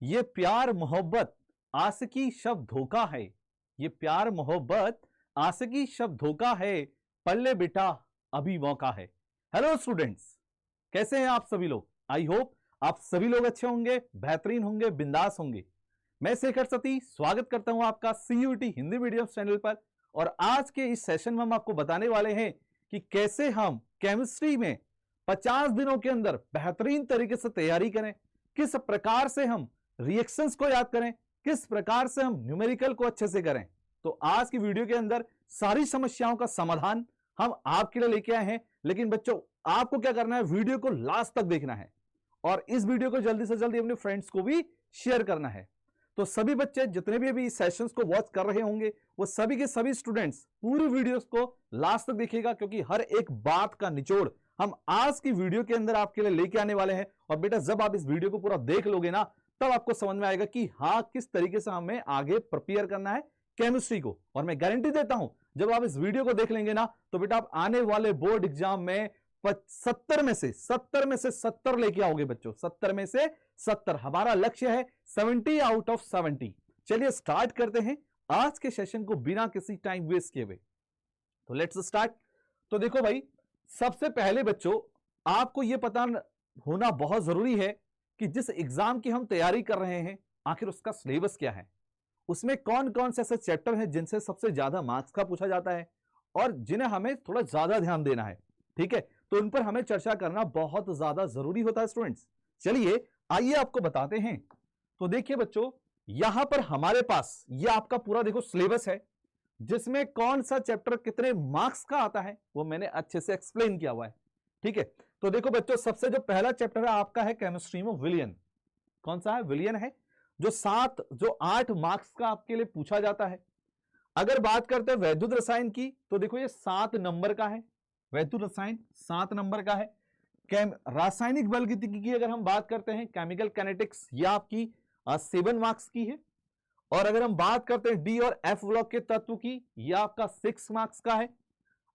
ये प्यार मोहब्बत आशिकी शब्द धोखा है। ये प्यार मोहब्बत आशिकी शब्द धोखा है, पल्ले बेटा अभी मौका है। हेलो स्टूडेंट्स, कैसे हैं आप सभी लोग? आई होप आप सभी लोग अच्छे होंगे, बेहतरीन होंगे, बिंदास होंगे। मैं शेखर सती स्वागत करता हूं आपका सीयूटी हिंदी मीडियम चैनल पर। और आज के इस सेशन में हम आपको बताने वाले हैं कि कैसे हम केमिस्ट्री में 50 दिनों के अंदर बेहतरीन तरीके से तैयारी करें, किस प्रकार से हम रिएक्शंस को याद करें, किस प्रकार से हम न्यूमेरिकल को अच्छे से करें। तो आज की वीडियो के अंदर सारी समस्याओं का समाधान हम आपके लिए लेके आए हैं। लेकिन बच्चों, आपको क्या करना है, वीडियो को लास्ट तक देखना है और इस वीडियो को जल्दी से जल्दी अपने फ्रेंड्स को भी शेयर करना है। तो सभी बच्चे जितने भी अभी इस सेशंस को वॉच कर रहे होंगे, वो सभी के सभी स्टूडेंट्स पूरी वीडियोस को लास्ट तक देखिएगा, क्योंकि हर एक बात का निचोड़ हम आज की वीडियो के अंदर आपके लिए लेके आने वाले हैं। और बेटा, जब आप इस वीडियो को पूरा देख लोगे ना, तब आपको समझ में आएगा कि हाँ, किस तरीके से हमें आगे प्रिपेयर करना है केमिस्ट्री को। और मैं गारंटी देता हूं, जब आप इस वीडियो को देख लेंगे ना, तो बेटा आप आने वाले बोर्ड एग्जाम में 70 में से 70 लेके आओगे बच्चों। 70 में से 70 हमारा लक्ष्य है, 70 आउट ऑफ 70। चलिए स्टार्ट करते हैं आज के सेशन को बिना किसी टाइम वेस्ट किए हुए। तो लेट्स स्टार्ट। तो देखो भाई, सबसे पहले बच्चों आपको यह पता होना बहुत जरूरी है कि जिस एग्जाम की हम तैयारी कर रहे हैं, आखिर उसका सिलेबस क्या है, उसमें कौन कौन से ऐसे चैप्टर हैं जिनसे सबसे ज्यादा मार्क्स का पूछा जाता है और जिन्हें हमें थोड़ा ज्यादा ध्यान देना है। ठीक है, तो उन पर हमें चर्चा करना बहुत ज्यादा जरूरी होता है स्टूडेंट्स। चलिए आइए आपको बताते हैं। तो देखिए बच्चों, यहां पर हमारे पास ये आपका पूरा देखो सिलेबस है, जिसमें कौन सा चैप्टर कितने मार्क्स का आता है वो मैंने अच्छे से एक्सप्लेन किया हुआ है। ठीक है, तो देखो बच्चों, सबसे जो पहला चैप्टर है आपका है केमिस्ट्री में विलियन। कौन सा है? विलियन है, जो 8 मार्क्स का आपके लिए पूछा जाता है। अगर बात करते हैं वैद्युत रसायन की, तो देखो ये 7 नंबर का है। वैद्युत रसायन 7 नंबर का है। रासायनिक बलगतिकी की अगर हम बात करते हैं, केमिकल काइनेटिक्स, ये आपकी 7 मार्क्स की है। और अगर हम बात करते हैं डी और एफ ब्लॉक के तत्व की, यह आपका 6 मार्क्स का है।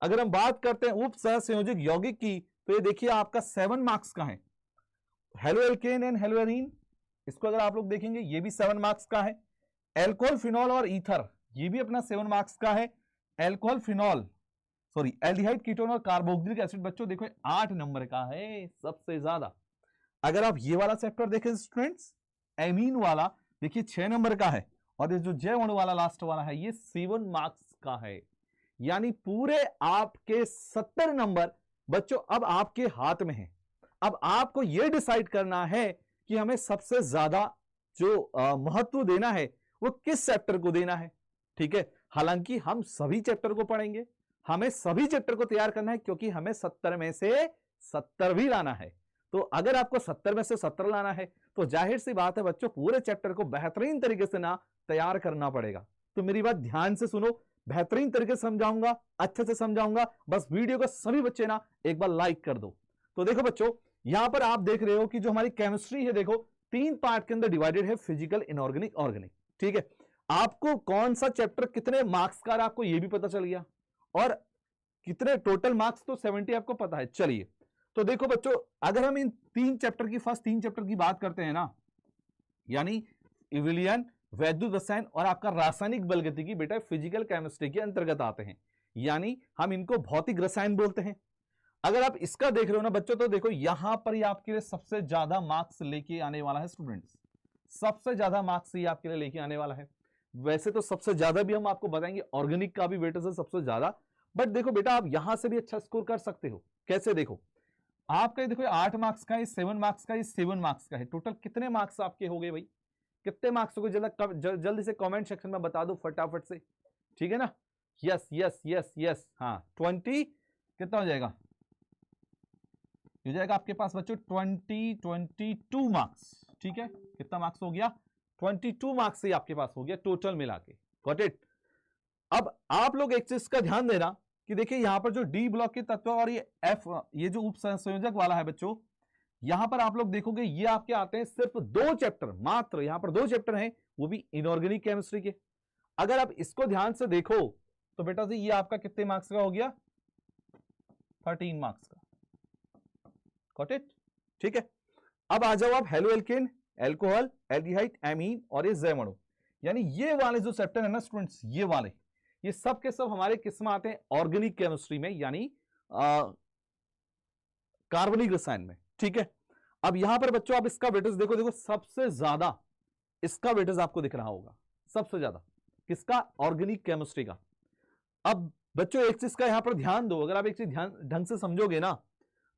अगर हम बात करते हैं उप सहसंयोजक यौगिक की, तो ये देखिए आपका 7 मार्क्स का है। हेलो एल्केन एंड हेलोरीन, इसको अगर आप लोग देखेंगे ये भी 7 मार्क्स का है। एल्कोहल, फिनॉल और ईथर, ये भी अपना 7 मार्क्स का है। Alcohol, phenol, sorry aldehyde, ketone और कार्बोक्सिलिक एसिड बच्चों देखो 8 नंबर का है, सबसे ज्यादा। अगर आप ये वाला चैप्टर देखें स्टूडेंट्स, एमीन वाला, देखिए 6 नंबर का है। और ये जो जैव अणु वाला लास्ट वाला है, ये 7 मार्क्स का है। यानी पूरे आपके 70 नंबर बच्चों अब आपके हाथ में है। अब आपको यह डिसाइड करना है कि हमें सबसे ज्यादा जो महत्व देना है वो किस चैप्टर को देना है। ठीक है, हालांकि हम सभी चैप्टर को पढ़ेंगे, हमें सभी चैप्टर को तैयार करना है, क्योंकि हमें 70 में से 70 भी लाना है। तो अगर आपको 70 में से 70 लाना है, तो जाहिर सी बात है बच्चों, पूरे चैप्टर को बेहतरीन तरीके से ना तैयार करना पड़ेगा। तो मेरी बात ध्यान से सुनो, बेहतरीन तरीके से समझाऊंगा, अच्छे से समझाऊंगा। बस वीडियो को सभी बच्चे ना एक बार लाइक कर दो। तो देखो बच्चों, यहां पर आप देख रहे हो कि जो हमारी केमिस्ट्री है, देखो 3 पार्ट के अंदर डिवाइडेड है, फिजिकल, इनऑर्गेनिक, ऑर्गेनिक। ठीक है, आपको कौन सा चैप्टर कितने मार्क्स का, आपको यह भी पता चल गया। और कितने टोटल मार्क्स, तो 70 आपको पता है। चलिए, तो देखो बच्चों, अगर हम इन 3 चैप्टर की, फर्स्ट 3 चैप्टर की बात करते हैं ना, यानी विलियन, वैद्युत रसायन और आपका रासायनिक बलगतिकी, बेटा फिजिकल केमिस्ट्री के अंतर्गत आते हैं, यानी हम इनको भौतिक रसायन बोलते हैं। अगर आप इसका देख रहे हो ना बच्चों, तो देखो यहां पर ही आपके लिए सबसे ज्यादा मार्क्स लेके आने वाला है स्टूडेंट्स। सबसे ज्यादा मार्क्स ही आपके लिए लेके आने वाला है। वैसे तो सबसे ज्यादा भी हम आपको बताएंगे, ऑर्गेनिक का भी वेटेज है सबसे ज्यादा। बट देखो बेटा, आप यहां से भी अच्छा स्कोर कर सकते हो। कैसे? देखो आपका देखो 8 मार्क्स का, 7 मार्क्स का, 7 मार्क्स का है। टोटल कितने मार्क्स आपके हो गए भाई? कितने मार्क्स हो गए? जल्दी से कमेंट सेक्शन में बता दो फटाफट से। ठीक है ना? यस यस यस यस, हाँ 20 कितना हो जाएगा? हो जाएगा आपके पास बच्चों 22 मार्क्स। ठीक है, कितना मार्क्स हो गया? 22 मार्क्स से आपके पास हो गया टोटल मिला के। Got it? अब आप लोग एक चीज का ध्यान देना कि देखिए यहां पर जो डी ब्लॉक के तत्व और ये एफ, ये जो उप संयोजक वाला है बच्चों, यहां पर आप लोग देखोगे ये आपके आते हैं सिर्फ 2 चैप्टर, मात्र यहां पर 2 चैप्टर हैं, वो भी इनऑर्गेनिक केमिस्ट्री के। अगर आप इसको ध्यान से देखो तो बेटा जी ये आपका कितने मार्क्स का हो गया? 13 मार्क्स का। Got it? ठीक है, अब आ जाओ आप halo alkane alcohol, aldehyde, amine और ये जैम। यानी ये वाले जो चैप्टर है ना स्टूडेंट्स, ये वाले, ये सब के सब हमारे किस में आते हैं? ऑर्गेनिक केमिस्ट्री में, यानी कार्बनिक रसायन में। ठीक है, अब यहां पर बच्चों आप इसका वेटेज देखो, देखो सबसे ज्यादा इसका वेटेज आपको दिख रहा होगा, सबसे ज्यादा किसका? ऑर्गेनिक केमिस्ट्री का। अब बच्चों एक चीज का यहां पर ध्यान दो, अगर आप एक चीज ध्यान ढंग से समझोगे ना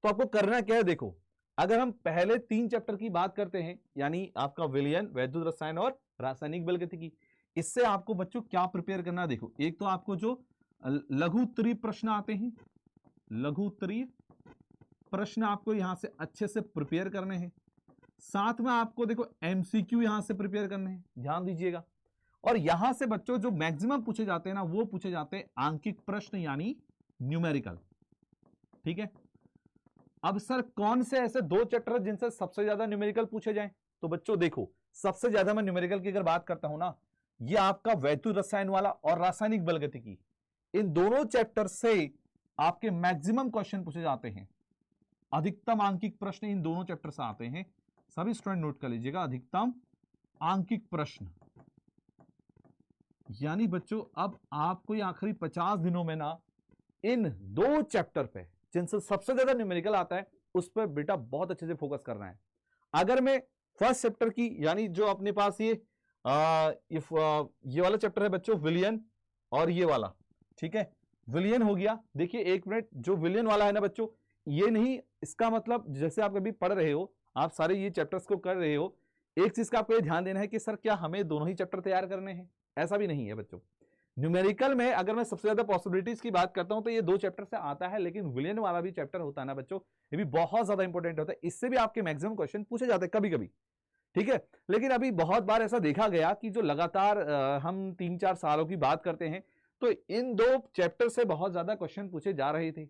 तो आपको करना क्या है, देखो अगर हम पहले 3 चैप्टर की बात करते हैं, यानी आपका विलयन, वैद्युत रसायन और रासायनिक बलगतिकी, इससे आपको बच्चों क्या प्रिपेयर करना है? देखो एक तो आपको जो लघु उत्तरीय प्रश्न आते हैं, लघु उत्तरीय प्रश्न आपको यहां से अच्छे से प्रिपेयर करने हैं, साथ में आपको देखो एमसीक्यू यहां से प्रिपेयर करने हैं, ध्यान दीजिएगा। और यहां से बच्चों जो मैक्सिमम पूछे जाते हैं ना, वो पूछे जाते हैं आंकिक प्रश्न यानी न्यूमेरिकल। ठीक है, अब सर कौन से ऐसे 2 चैप्टर जिनसे सबसे ज्यादा न्यूमेरिकल पूछे जाएं? तो बच्चों देखो सबसे ज्यादा मैं न्यूमेरिकल की अगर बात करता हूं ना, ये आपका वैद्युत रसायन वाला और रासायनिक बलगतिकी, इन दोनों चैप्टर से आपके मैक्सिमम क्वेश्चन पूछे जाते हैं। अधिकतम आंकिक प्रश्न इन दोनों चैप्टर से आते हैं, सभी स्टूडेंट नोट कर लीजिएगा, अधिकतम आंकिक प्रश्न। यानी बच्चों अब आपको ये आखिरी 50 दिनों में ना इन 2 चैप्टर पे जिनसे सबसे ज्यादा न्यूमेरिकल आता है उस पर बेटा बहुत अच्छे से फोकस करना है। अगर मैं फर्स्ट चैप्टर की, यानी जो अपने पास ये वाला चैप्टर है बच्चों विलियन और ये वाला, ठीक है, विलियन हो गया। देखिए एक मिनट, जो विलियन वाला है ना बच्चों, ये नहीं, इसका मतलब जैसे आप कभी पढ़ रहे हो, आप सारे ये चैप्टर्स को कर रहे हो, एक चीज का आपको ये ध्यान देना है कि सर क्या हमें दोनों ही चैप्टर तैयार करने हैं? ऐसा भी नहीं है बच्चों। न्यूमेरिकल में अगर मैं सबसे ज्यादा पॉसिबिलिटीज की बात करता हूं तो ये 2 चैप्टर से आता है, लेकिन विलियन वाला भी चैप्टर होता है ना बच्चों, ये भी बहुत ज्यादा इंपॉर्टेंट होता है, इससे भी आपके मैक्सिमम क्वेश्चन पूछे जाते हैं कभी कभी। ठीक है, लेकिन अभी बहुत बार ऐसा देखा गया कि जो लगातार हम 3-4 सालों की बात करते हैं तो इन 2 चैप्टर से बहुत ज्यादा क्वेश्चन पूछे जा रहे थे।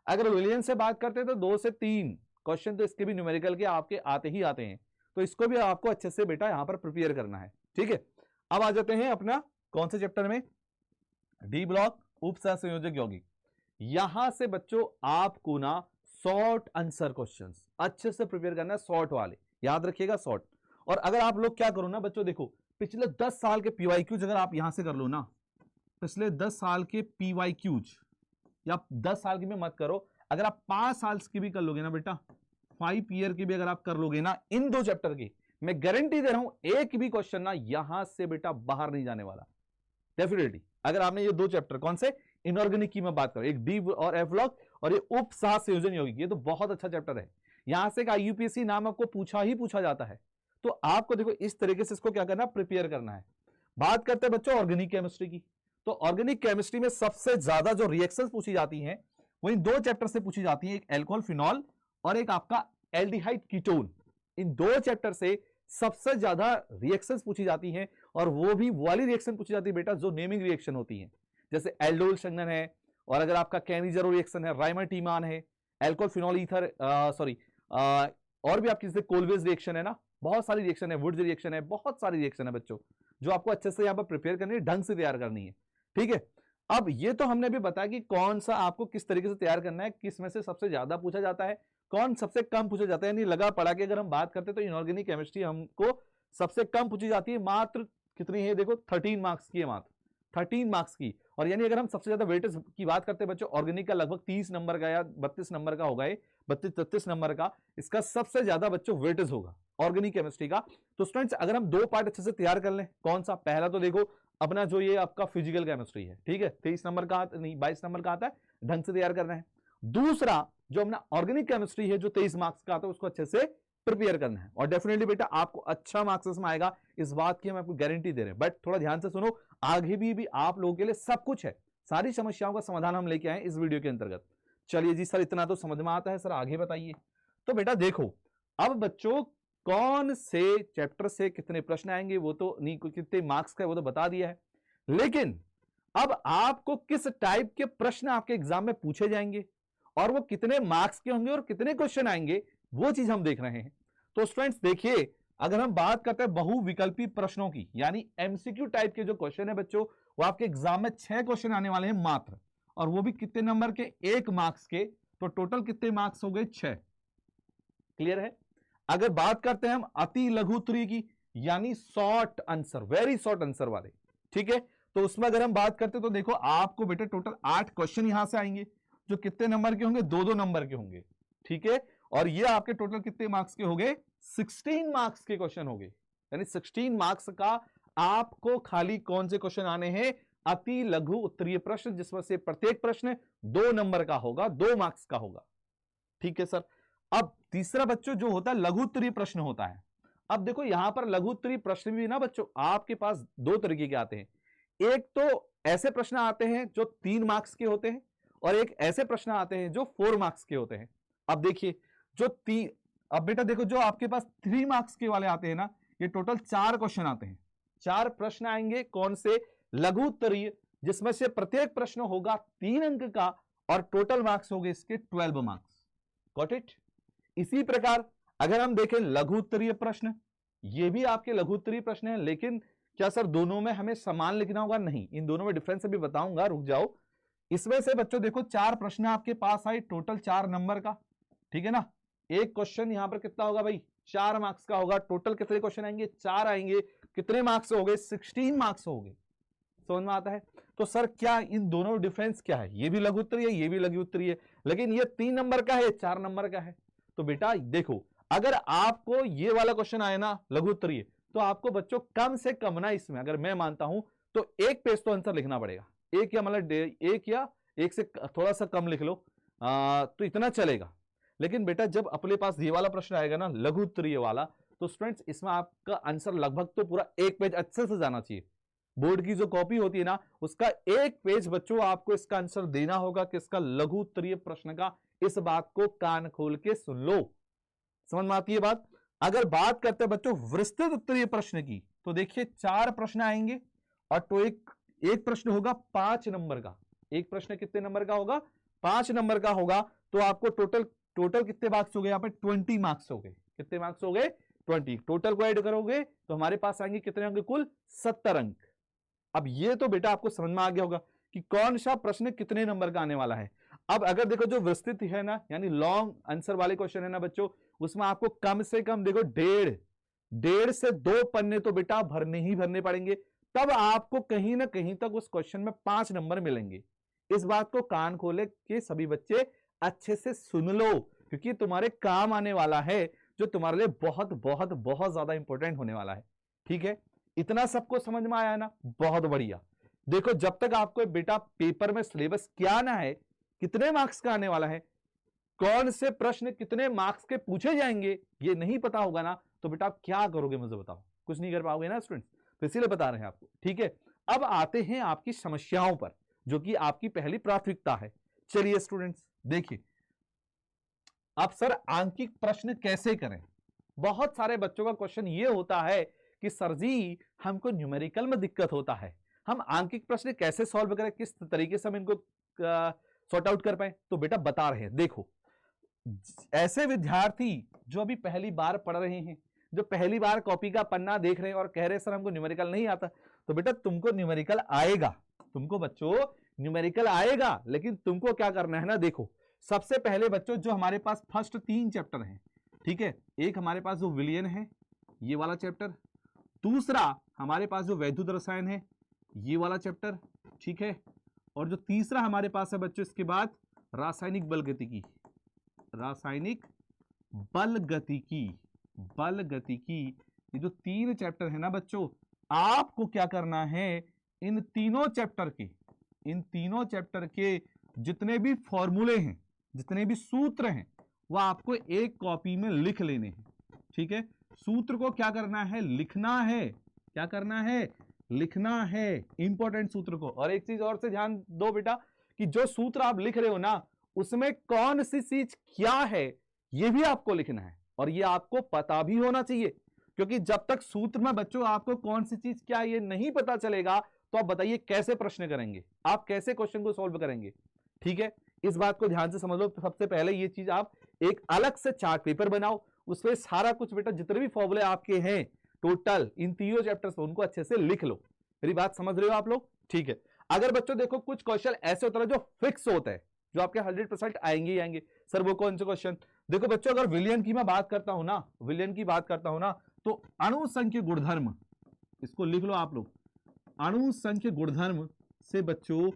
अगर विलियन से बात करते हैं तो 2 से 3 क्वेश्चन तो इसके भी न्यूमेरिकल के आपके आते ही आते हैं, तो इसको भी आपको अच्छे से बेटा यहां पर प्रिपेयर करना है। ठीक है, अब आ जाते हैं अपना कौन से चैप्टर में? डी ब्लॉक, उप सहसंयोजक यौगिक। यहां से बच्चों आपको ना शॉर्ट आंसर क्वेश्चंस अच्छे से प्रिपेयर करना है, शॉर्ट वाले याद रखिएगा, शॉर्ट। और अगर आप लोग क्या करो ना बच्चों, देखो पिछले 10 साल के पीवाईक्यूज अगर आप यहां से कर लो ना, पिछले 10 साल के पीवाईक्यूज, या 10 साल की भी मत करो, अगर आप 5 साल की भी कर लोगे ना बेटा, 5 ईयर की भी अगर आप कर लोगे ना इन 2 चैप्टर की, मैं गारंटी दे रहा हूं एक भी क्वेश्चन ना यहां से बेटा बाहर नहीं जाने वाला डेफिनेटली। अगर आपने ये 2 चैप्टर, कौन से? इनऑर्गेनिक की मैं बात करूं, एक डी और एफ ब्लॉक और ये उप सहसंयोजन यौगिक, ये तो बहुत अच्छा चैप्टर है, यहां से आईयूपीएससी नाम आपको पूछा जाता है, तो आपको देखो इस तरीके से इसको क्या करना, प्रिपेयर करना है। बात करते हैं बच्चों ऑर्गेनिक केमिस्ट्री की, तो ऑर्गेनिक केमिस्ट्री में सबसे ज्यादा जो रिएक्शंस पूछी जाती हैं वो इन 2 चैप्टर से पूछी जाती है, एक एल्कोहल फिनॉल और एक आपका एल्डिहाइड कीटोन। इन 2 चैप्टर से सबसे ज्यादा रिएक्शंस पूछी जाती हैं, और वो भी वाली रिएक्शन पूछी जाती है बेटा जो नेमिंग रिएक्शन होती है, जैसे एल्डोल संघनन है, और अगर आपका कैनिजरो रिएक्शन है, राइमर टीमान है, एल्कोहल फिनॉल ईथर और भी आपकी जैसे कोलवेज रिएक्शन है ना, बहुत सारी रिएक्शन है, वुड्स रिएक्शन है, बहुत सारी रिएक्शन है बच्चों जो आपको अच्छे से यहां पर प्रिपेयर करनी है, ढंग से तैयार करनी है। ठीक है, अब ये तो हमने भी बताया कि कौन सा आपको किस तरीके से तैयार करना है, किस में से सबसे ज्यादा पूछा जाता है, कौन सबसे कम पूछा जाता है। यानी लगा पड़ा के अगर हम बात करते हैं तो इनऑर्गेनिक केमिस्ट्री हमको सबसे कम पूछी जाती है, मात्र कितनी है देखो 13 मार्क्स की है, मात्र 13 मार्क्स की। और यानी अगर हम सबसे ज्यादा वेटेज की बात करते हैं बच्चों, ऑर्गेनिक का लगभग 30 नंबर का या 32 नंबर का होगा, 32-33 नंबर का इसका सबसे ज्यादा बच्चों वेटेज होगा ऑर्गेनिक केमिस्ट्री का। तो स्टूडेंट्स अगर हम 2 पार्ट अच्छे से तैयार कर लें, कौन सा? पहला तो देखो अपना जो ये आपका फिजिकल केमिस्ट्री है, ठीक है, 23 नंबर का नहीं 22 नंबर का आता है, ढंग से तैयार करना है। दूसरा जो अपना ऑर्गेनिक केमिस्ट्री है जो 23 मार्क्स का आता है, उसको अच्छे से प्रिपेयर करना है, और डेफिनेटली बेटा आपको अच्छा मार्क्स इसमें आएगा, इस बात की हम आपको गारंटी दे रहे हैं। बट थोड़ा ध्यान से सुनो, आगे भी आप लोगों के लिए सब कुछ है, सारी समस्याओं का समाधान हम लेके आए इस वीडियो के अंतर्गत। चलिए जी सर, इतना तो समझ में आता है, सर आगे बताइए। तो बेटा देखो, अब बच्चों कौन से चैप्टर से कितने प्रश्न आएंगे वो तो नहीं, कितने मार्क्स का वो तो बता दिया है, लेकिन अब आपको किस टाइप के प्रश्न आपके एग्जाम में पूछे जाएंगे और वो कितने मार्क्स के होंगे और कितने क्वेश्चन आएंगे, वो चीज हम देख रहे हैं। तो स्टूडेंट्स देखिए, अगर हम बात करते हैं बहुविकल्पी प्रश्नों की, यानी एमसीक्यू टाइप के जो क्वेश्चन है बच्चों, वो आपके एग्जाम में 6 क्वेश्चन आने वाले हैं मात्र, और वो भी कितने नंबर के? 1 मार्क्स के। तो टोटल कितने मार्क्स हो गए? 6। क्लियर है? अगर बात करते हैं हम अति लघु उत्तरीय की, यानी short answer, very short answer वाले, ठीक है, तो उसमें अगर हम बात करते तो देखो आपको बेटा टोटल 8 क्वेश्चन यहां से आएंगे, जो कितने नंबर के होंगे, 2-2 नंबर के होंगे, ठीक है, और ये आपके टोटल कितने मार्क्स के होंगे, 16 मार्क्स के क्वेश्चन होंगे, यानी 16 मार्क्स का आपको खाली कौन से क्वेश्चन आने हैं, अति लघु उत्तरीय प्रश्न, जिसमें से प्रत्येक प्रश्न 2 नंबर का होगा, 2 मार्क्स का होगा, ठीक है सर। अब तीसरा बच्चों जो होता है लघु उत्तरीय प्रश्न होता है। अब देखो यहां पर लघु उत्तरीय प्रश्न भी ना बच्चों आपके पास 2 तरीके के आते हैं, एक तो ऐसे प्रश्न आते हैं जो 3 मार्क्स के होते हैं, और एक ऐसे प्रश्न आते हैं जो 4 मार्क्स के होते हैं। अब देखिए जो अब बेटा देखो जो आपके पास 3 मार्क्स के वाले आते हैं ना, ये टोटल 4 क्वेश्चन आते हैं, 4 प्रश्न आएंगे कौन से, लघु उत्तरीय, जिसमें से प्रत्येक प्रश्न होगा 3 अंक का, और टोटल मार्क्स होंगे इसके 12 मार्क्स। Got it. इसी प्रकार अगर हम देखें लघु उत्तरीय प्रश्न, ये भी आपके लघु उत्तरीय प्रश्न है, लेकिन क्या सर दोनों में हमें समान लिखना होगा, नहीं, इन दोनों में डिफरेंस अभी बताऊंगा, रुक जाओ। इसमें से बच्चों देखो 4 प्रश्न आपके पास आए, टोटल 4 नंबर का, ठीक है ना, एक क्वेश्चन यहां पर कितना होगा भाई, 4 मार्क्स का होगा, टोटल कितने क्वेश्चन आएंगे, 4 आएंगे, कितने मार्क्स हो गए, 16 मार्क्स हो गए, समझ में आता है। तो सर क्या इन दोनों डिफरेंस क्या है, ये भी लघु उत्तरीय है, ये भी लघु उत्तरीय है, लेकिन ये 3 नंबर का है, 4 नंबर का है। तो बेटा देखो अगर आपको ये वाला क्वेश्चन आए ना लघु उत्तरीय, तो आपको बच्चों कम से कम ना इसमें अगर मैं मानता हूं तो 1 पेज तो आंसर लिखना पड़ेगा, एक या मतलब एक से थोड़ा सा कम लिख लो, तो इतना चलेगा। लेकिन बेटा जब अपने पास ये वाला प्रश्न आएगा ना लघु उत्तरीय वाला, तो स्टूडेंट्स इसमें आपका आंसर लगभग तो पूरा 1 पेज अच्छे से जाना चाहिए। बोर्ड की जो कॉपी होती है ना, उसका 1 पेज बच्चों आपको इसका आंसर देना होगा कि इसका लघु उत्तरीय प्रश्न का। इस बात को कान खोल के सुन लो, समझ में आती है बात। अगर बात करते हैं बच्चों विस्तृत उत्तरीय प्रश्न की, तो देखिए 4 प्रश्न आएंगे, और तो एक प्रश्न होगा 5 नंबर का। एक प्रश्न कितने नंबर का होगा, 5 नंबर का होगा। तो आपको टोटल कितने मार्क्स हो गए, यहाँ पे 20 मार्क्स हो गए। कितने मार्क्स हो गए, 20। टोटल को ऐड करोगे तो हमारे पास आएंगे कितने होंगे, कुल 70 अंक। अब ये तो बेटा आपको समझ में आ गया होगा कि कौन सा प्रश्न कितने नंबर का आने वाला है। अब अगर देखो जो विस्तृत है ना, यानी लॉन्ग आंसर वाले क्वेश्चन है ना बच्चों, उसमें आपको कम से कम देखो 1.5 से 2 पन्ने तो बेटा भरने ही भरने पड़ेंगे, तब आपको कहीं ना कहीं तक उस क्वेश्चन में 5 नंबर मिलेंगे। इस बात को कान खोले कि सभी बच्चे अच्छे से सुन लो, क्योंकि तुम्हारे काम आने वाला है, जो तुम्हारे लिए बहुत बहुत बहुत ज्यादा इंपॉर्टेंट होने वाला है। ठीक है, इतना सबको समझ में आया ना, बहुत बढ़िया। देखो जब तक आपको बेटा पेपर में सिलेबस क्या ना है, कितने मार्क्स का आने वाला है, कौन से प्रश्न कितने मार्क्स के पूछे जाएंगे, ये नहीं पता होगा ना, तो बेटा आप क्या करोगे मुझे बताओ, कुछ नहीं कर पाओगे ना स्टूडेंट्स। तो इसीलिए बता रहे हैं आपको। ठीक है, अब आते हैं आपकी समस्याओं पर, जो कि आपकी पहली प्राथमिकता है। चलिए स्टूडेंट्स देखिए, अब सर आंकिक प्रश्न कैसे करें। बहुत सारे बच्चों का क्वेश्चन ये होता है कि सर जी हमको न्यूमेरिकल में दिक्कत होता है, हम आंकिक प्रश्न कैसे सॉल्व करें, किस तरीके से हम इनको सॉर्ट आउट कर पाए। तो बेटा बता रहे हैं, देखो ऐसे विद्यार्थी जो अभी पहली बार पढ़ रहे हैं, जो पहली बार कॉपी का पन्ना देख रहे हैं और कह रहे हैं सर हमको न्यूमेरिकल नहीं आता, तो बेटा तुमको न्यूमेरिकल आएगा, तुमको बच्चों न्यूमेरिकल आएगा, लेकिन तुमको क्या करना है ना, देखो सबसे पहले बच्चों जो हमारे पास फर्स्ट 3 चैप्टर हैं, ठीक है, एक हमारे पास जो विलियन है ये वाला चैप्टर, दूसरा हमारे पास जो वैद्युत रसायन है ये वाला चैप्टर, ठीक है, और जो तीसरा हमारे पास है बच्चों इसके बाद रासायनिक बल गतिकी, रासायनिक बल गतिकी, ये जो 3 चैप्टर है ना बच्चों, आपको क्या करना है, इन तीनों चैप्टर के जितने भी फॉर्मूले हैं, जितने भी सूत्र हैं, वो आपको एक कॉपी में लिख लेने हैं। ठीक है, सूत्र को क्या करना है, लिखना है, क्या करना है, लिखना है, इंपॉर्टेंट सूत्र को। और एक चीज और से ध्यान दो बेटा, कि जो सूत्र आप लिख रहे हो ना, उसमें कौन सी चीज क्या है ये भी आपको लिखना है, और ये आपको पता भी होना चाहिए, क्योंकि जब तक सूत्र में बच्चों आपको कौन सी चीज क्या ये नहीं पता चलेगा, तो आप बताइए कैसे प्रश्न करेंगे, आप कैसे क्वेश्चन को सॉल्व करेंगे। ठीक है, इस बात को ध्यान से समझ लो। तो सबसे पहले ये चीज आप एक अलग से चार्ट पेपर बनाओ, उसमें सारा कुछ बेटा जितने भी फॉर्मूले आपके हैं टोटल इन तीनों चैप्टर्स में, उनको अच्छे से लिख लो। मेरी बात समझ रहे हो आप लोग। ठीक है, अगर बच्चों देखो कुछ क्वेश्चन ऐसे होता है जो फिक्स होता है, जो आपके 100% आएंगे ही आएंगे। सर वो कौन से क्वेश्चन, देखो बच्चों, अगर विलियन की मैं बात करता हूं ना, विलियन की बात करता हूं ना, तो अणु संख्य गुणधर्म, इसको लिख लो आप लोग, अणु संख्य गुणधर्म से बच्चों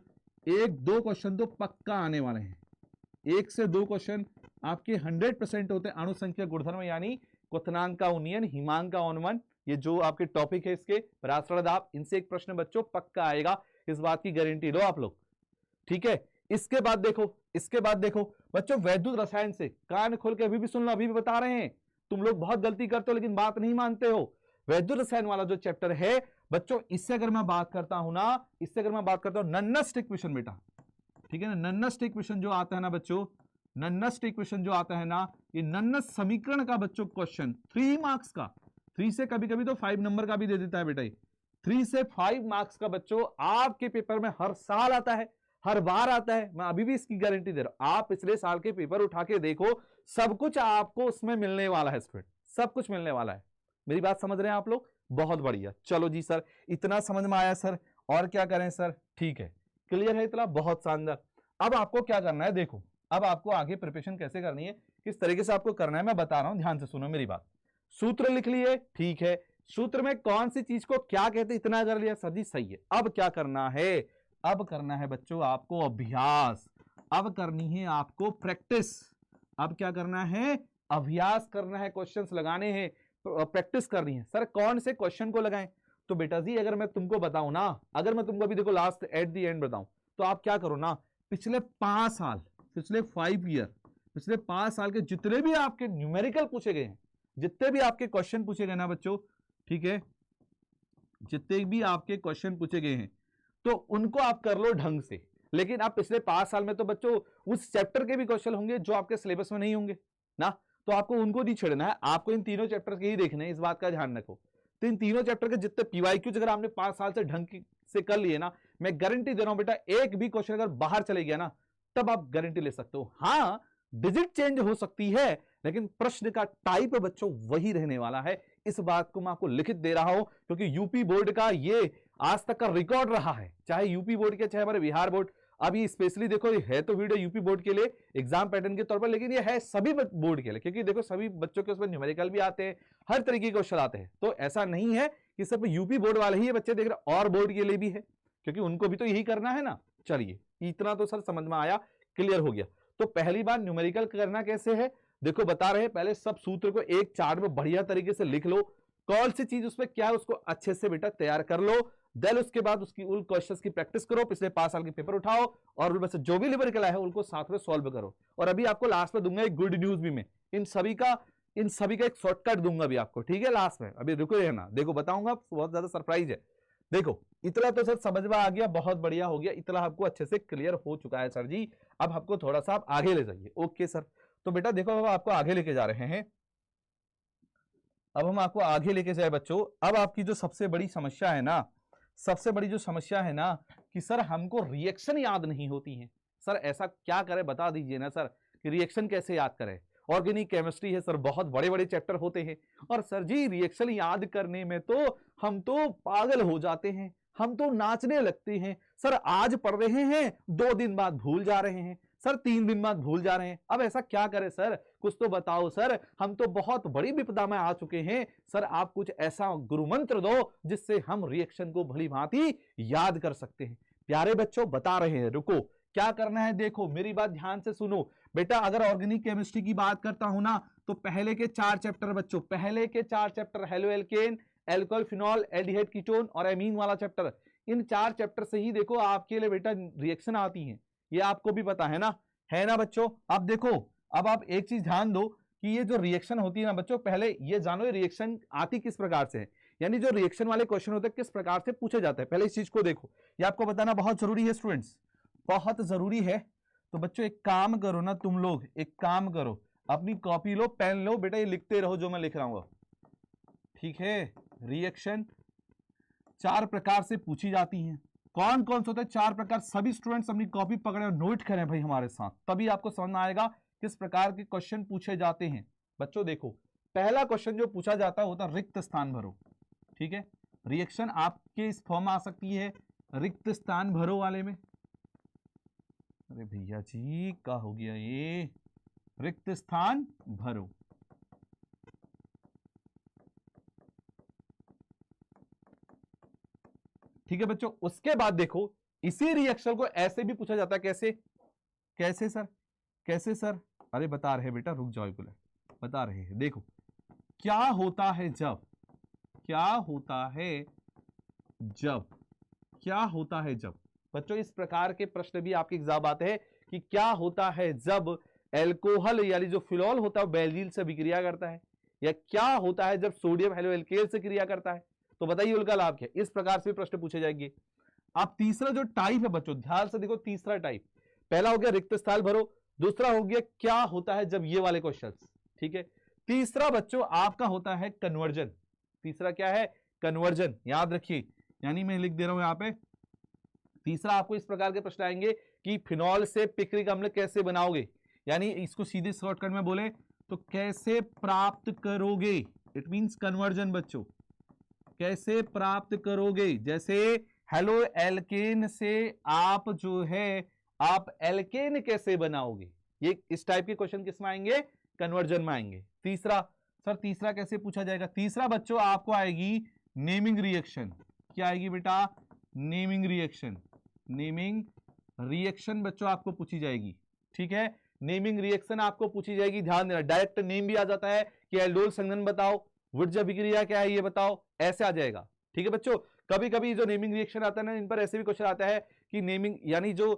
1-2 क्वेश्चन तो पक्का आने वाले हैं। 1 से 2 क्वेश्चन आपके 100% होते हैं अणु संख्या गुणधर्म, यानी क्वथनांक का उन्नयन, हिमांक का उन्मूलन, ये जो आपके टॉपिक है इसके पराशर दाब, इनसे एक प्रश्न बच्चों पक्का आएगा, इस बात की गारंटी लो आप लोग, ठीक है। इसके बाद देखो, इसके बाद देखो बच्चों, वैद्युत रसायन से, कान खोल के अभी भी सुन लो, अभी भी बता रहे हैं, तुम लोग बहुत गलती करते हो लेकिन बात नहीं मानते हो। वैद्युत रसायन वाला जो चैप्टर है बच्चों, इससे अगर मैं बात करता हूं ना, इससे अगर मैं बात करता हूं नन्नस्ट इक्वेशन बेटा, ठीक है ना, नन्नस्ट इक्वेशन जो आता है ना बच्चों, नन्नस्ट इक्वेशन जो आता है ना, ये नन्नस्ट समीकरण का बच्चों क्वेश्चन 3 मार्क्स का, 3 से कभी कभी तो 5 नंबर का भी दे देता है बेटा, 3 से 5 मार्क्स का बच्चों आपके पेपर में हर साल आता है, हर बार आता है। मैं अभी भी इसकी गारंटी दे रहा हूं, आप पिछले साल के पेपर उठा के देखो, सब कुछ आपको उसमें मिलने वाला है स्टूडेंट, सब कुछ मिलने वाला है। मेरी बात समझ रहे हैं आप लोग? बहुत बढ़िया, चलो जी सर, इतना समझ में आया सर, और क्या करें सर? ठीक है, क्लियर है इतना, बहुत शानदार। अब आपको क्या करना है, देखो अब आपको आगे प्रिपरेशन कैसे करनी है, किस तरीके से आपको करना है, मैं बता रहा हूं, ध्यान से सुनो मेरी बात। सूत्र लिख लिए, ठीक है, सूत्र में कौन सी चीज को क्या कहते, इतना कर लिया सर जी, सही है। अब क्या करना है, अब करना है बच्चों आपको अभ्यास, अब करनी है आपको प्रैक्टिस, अब क्या करना है, अभ्यास करना है, क्वेश्चंस लगाने हैं, प्रैक्टिस करनी है। सर कौन से क्वेश्चन को लगाएं? तो बेटा जी अगर मैं तुमको बताऊं ना, अगर मैं तुमको अभी देखो लास्ट एट द एंड बताऊं, तो आप क्या करो ना, पिछले 5 साल, पिछले 5 ईयर, पिछले 5 साल के जितने भी आपके न्यूमेरिकल पूछे गए हैं, जितने भी आपके क्वेश्चन पूछे गए ना बच्चों, ठीक है, जितने भी आपके क्वेश्चन पूछे गए हैं, तो उनको आप कर लो ढंग से। लेकिन आप पिछले 5 साल में तो बच्चों उस चैप्टर के भी क्वेश्चन होंगे जो आपके सिलेबस में नहीं होंगे ना, तो आपको उनको नहीं छेड़ना है, आपको इन तीनों चैप्टर के ही देखने हैं, इस बात का ध्यान रखो। तो इन तीनों चैप्टर के जितने पीवाईक्यू अगर आपने 5 साल से ढंग से कर लिए ना, मैं गारंटी दे रहा हूं बेटा, एक भी क्वेश्चन अगर बाहर चले गया ना, तब आप गारंटी ले सकते हो। हाँ, डिजिट चेंज हो सकती है, लेकिन प्रश्न का टाइप बच्चों वही रहने वाला है। इस बात को मैं आपको लिखित दे रहा हूं, क्योंकि यूपी बोर्ड का ये आज तक का रिकॉर्ड रहा है, चाहे यूपी बोर्ड के चाहे हमारे बिहार बोर्ड। अभी स्पेशली देखो, ये है तो वीडियो यूपी बोर्ड के लिए एग्जाम पैटर्न के तौर पर, लेकिन ये है सभी बोर्ड के लिए, क्योंकि देखो सभी बच्चों के उसमें न्यूमेरिकल भी आते हैं, हर तरीके के क्वेश्चन आते हैं। तो ऐसा नहीं है कि सिर्फ यूपी बोर्ड वाले ही ये बच्चे देख रहे, और बोर्ड के लिए भी है, क्योंकि उनको भी तो यही करना है ना। चलिए, इतना तो सर समझ में आया, क्लियर हो गया। तो पहली बार न्यूमेरिकल करना कैसे है, देखो बता रहे हैं, पहले सब सूत्र को एक चार्ट में बढ़िया तरीके से लिख लो, कौन सी चीज उसमें क्या है उसको अच्छे से बेटा तैयार कर लो। देन उसके बाद उसकी उन क्वेश्चंस की प्रैक्टिस करो, पिछले 5 साल के पेपर उठाओ, और उनमें से जो भी न्यूमेरिकल है उनको साथ में सॉल्व करो। और अभी आपको लास्ट में दूंगा एक गुड न्यूज भी, मैं इन सभी का एक शॉर्टकट दूंगा अभी आपको, ठीक है, लास्ट में, अभी रुको रहना, देखो बताऊंगा, बहुत ज्यादा सरप्राइज है। देखो इतना तो सर समझ में आ गया, बहुत बढ़िया हो गया, इतना आपको अच्छे से क्लियर हो चुका है सर जी। अब आपको थोड़ा सा आप आगे ले जाइए। ओके सर, तो बेटा देखो अब आपको आगे लेके जा रहे हैं, अब हम आपको आगे लेके जाए बच्चों। अब आपकी जो सबसे बड़ी समस्या है ना, सबसे बड़ी जो समस्या है ना, कि सर हमको रिएक्शन याद नहीं होती है। सर ऐसा क्या करें, बता दीजिए ना सर, कि रिएक्शन कैसे याद करें। ऑर्गेनिक केमिस्ट्री है सर, बहुत बड़े बड़े चैप्टर होते हैं, और सर जी रिएक्शन याद करने में तो हम तो पागल हो जाते हैं, हम तो नाचने लगते हैं। सर आज पढ़ रहे हैं, 2 दिन बाद भूल जा रहे हैं, सर 3 दिन बाद भूल जा रहे हैं। अब ऐसा क्या करें सर, कुछ तो बताओ सर, हम तो बहुत बड़ी विपदा में आ चुके हैं। सर आप कुछ ऐसा गुरु मंत्र दो जिससे हम रिएक्शन को भली भांति याद कर सकते हैं। प्यारे बच्चों बता रहे हैं, रुको क्या करना है, देखो मेरी बात ध्यान से सुनो बेटा। अगर ऑर्गेनिक केमिस्ट्री की बात करता हूं ना, तो पहले के 4 चैप्टर बच्चों, पहले के 4 chapter, halo alkane, alcohol, phenol, aldehyde, ketone और एमीन वाला चैप्टर, इन 4 चैप्टर से ही देखो आपके लिए बेटा रिएक्शन आती है, ये आपको भी पता है ना बच्चों। अब देखो, अब आप एक चीज ध्यान दो कि ये जो रिएक्शन होती है ना बच्चों, पहले ये जानो रिएक्शन आती किस प्रकार से है, यानी जो रिएक्शन वाले क्वेश्चन होते हैं किस प्रकार से पूछे जाते हैं, पहले इस चीज को देखो, ये आपको बताना बहुत जरूरी है स्टूडेंट्स, बहुत जरूरी है। तो बच्चों एक काम करो ना, तुम लोग एक काम करो, अपनी कॉपी लो, पेन लो बेटा, ये लिखते रहो जो मैं लिख रहा हूं, ठीक है। रिएक्शन 4 प्रकार से पूछी जाती हैं, कौन कौन से होते हैं 4 प्रकार, सभी स्टूडेंट्स अपनी कॉपी पकड़े और नोट करें भाई हमारे साथ, तभी आपको समझ में आएगा किस प्रकार के क्वेश्चन पूछे जाते हैं। बच्चों देखो, पहला क्वेश्चन जो पूछा जाता है होता रिक्त स्थान भरो, ठीक है। रिएक्शन आपके इस फॉर्म में आ सकती है, रिक्त स्थान भरो वाले में। अरे भैया जी क्या हो गया ये, रिक्त स्थान भरो। ठीक है बच्चों, उसके बाद देखो इसी रिएक्शन को ऐसे भी पूछा जाता है। कैसे कैसे सर, कैसे सर? अरे बता रहे बेटा, रुक जाओ, बता रहे हैं। देखो क्या होता है जब, क्या होता है जब, क्या होता है जब। बच्चों इस प्रकार के प्रश्न भी आपके एग्जाम आते हैं कि क्या होता है जब एल्कोहल यानी जो फिनॉल होता है बेंजीन से विक्रिया करता है, या क्या होता है जब सोडियम हेलोएल्केन से क्रिया करता है। तो बताइए उनका लाभ क्या। इस प्रकार से प्रश्न पूछे जाएंगे। अब तीसरा जो टाइप है बच्चों, ध्यान से देखो, तीसरा टाइप, पहला हो गया रिक्त स्थान भरो, दूसरा हो गया क्या होता है जब, ये वाले क्वेश्चन। ठीक है, तीसरा बच्चों आपका होता है कन्वर्जन। तीसरा क्या है? कन्वर्जन। याद रखिए, यानी मैं लिख दे रहा हूं यहां पे, तीसरा आपको इस प्रकार के प्रश्न आएंगे कि फिनॉल से पिक्रिक अम्ल कैसे बनाओगे, यानी इसको सीधे शॉर्टकट में बोले तो कैसे प्राप्त करोगे। इट मींस कन्वर्जन बच्चों, कैसे प्राप्त करोगे। जैसे हेलो एल्केन से आप जो है आप एल्केन कैसे बनाओगे, ये इस टाइप के क्वेश्चन किस में आएंगे? कन्वर्जन में आएंगे। तीसरा सर, तीसरा कैसे पूछा जाएगा? तीसरा बच्चों आपको आएगी नेमिंग रिएक्शन। क्या आएगी बेटा? Naming reaction. नेमिंग रिएक्शन बच्चों आपको पूछी जाएगी। ठीक है, नेमिंग रिएक्शन आपको पूछी जाएगी। ध्यान देना, डायरेक्ट नेम भी आ जाता है कि एल्डोल संघनन बताओ, वुडजा विक्रिया क्या है ये बताओ, ऐसे आ जाएगा। ठीक है बच्चों, कभी कभी जो नेमिंग रिएक्शन आता है ना, इन पर ऐसे भी क्वेश्चन आता है कि नेमिंग यानी जो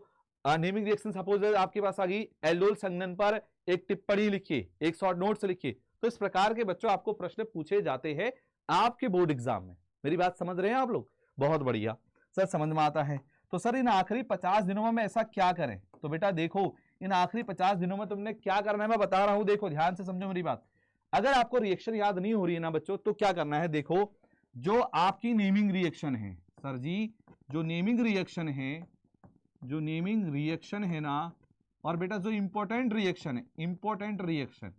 नेमिंग रिएक्शन सपोज आपके पास आ गई, एल्डोल संघनन पर एक टिप्पणी लिखिए, एक शॉर्ट नोट्स लिखिए। तो इस प्रकार के बच्चों आपको प्रश्न पूछे जाते हैं आपके बोर्ड एग्जाम में। मेरी बात समझ रहे हैं आप लोग? बहुत बढ़िया सर, समझ में आता है। तो सर इन आखिरी 50 दिनों में ऐसा क्या करें? तो बेटा देखो, इन आखिरी 50 दिनों में तुमने क्या करना है मैं बता रहा हूं। देखो ध्यान से समझो मेरी बात। अगर आपको रिएक्शन याद नहीं हो रही है ना बच्चों, तो क्या करना है? देखो जो आपकी नेमिंग रिएक्शन है सर जी, जो नेमिंग रिएक्शन है, जो नेमिंग रिएक्शन है ना, और बेटा जो इंपॉर्टेंट रिएक्शन है, इंपॉर्टेंट रिएक्शन,